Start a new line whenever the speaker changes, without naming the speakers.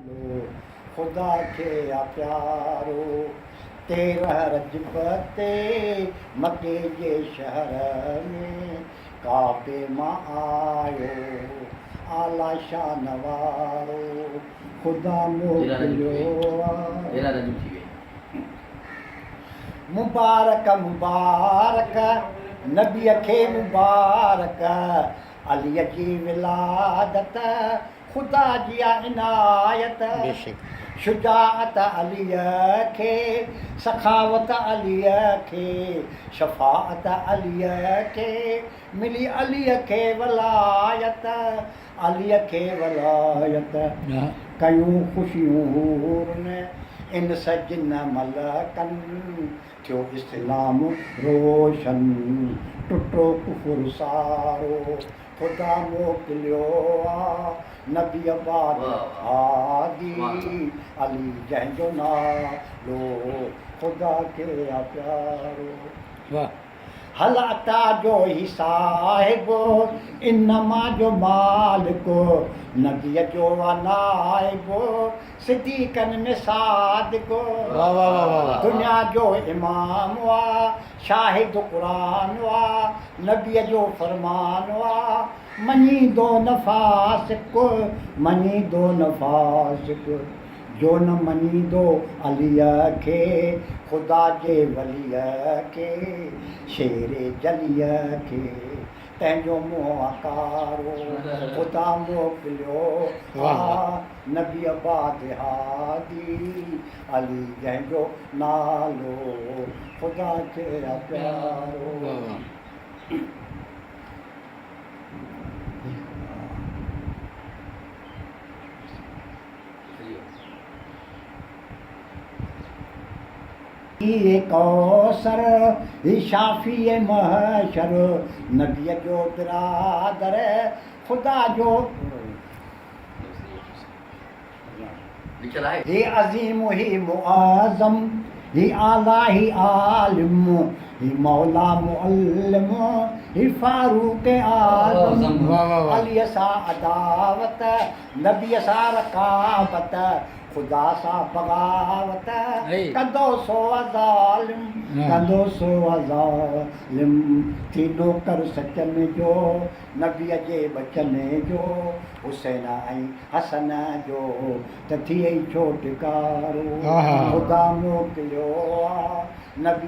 लो खुदा के प्यारो 13 रजब ते मके जे शहर में काबे मां आयो आला शान वारो खुदा मोकिलियो मुबारक मुबारक नबीअ खे मुबारक अलीअ जी विलादत खुदा जी इनायत शुजाअत अलीअ खे सखावत अलीअ खे शफ़ाअत अलीअ खे मिली अलीअ खे वलायत अलीअ खे वलायत कयूं ख़ुशियूं हूरन इन सजिन मलकनि थियो इस्लाम रोशन टुटो कुफुर सारो खुदा मोकिलियो नबी बाद आदि अली जंहिंजो नालो खुदा के प्यारो हल अता जो ही साहिब इनमा जो मालिको नबीअ जो नाइबो सिद्दीक़नि में सादिको दुनिया जो इमाम वा शाहिद क़ुरान वा नबीअ जो फरमान वा मञीदो नफ़ासिको मञीदो नफ़ासिको जो न मञीदो अलीअ खे खुदा जे वलीअ खे शेरे जलीअ खे तंहिंजो मुंहुं आकारो खुदा मोकिलियो नबी बाद हादी अली जंहिंजो नालो खुदा खे प्यारो ये कौसर ही शाफ़ी महशर नबीअ जो बिरादर खुदा जो ही अज़ीम ही मुआज़म ही आला ही आलिम ही मौला मुअल्लिम ही फारूक आज़म अलीअ सां अदावत नबीअ सां रकाबत खुदा सां बग़ावत कंदो सो ज़ालिम कंदो सो ज़ालिम थी नौकर सचन जो नबीअ जे बचन जो हुसैन ऐं हसन जो त थिए छो टिकारो खुदा मोकिलियो नबी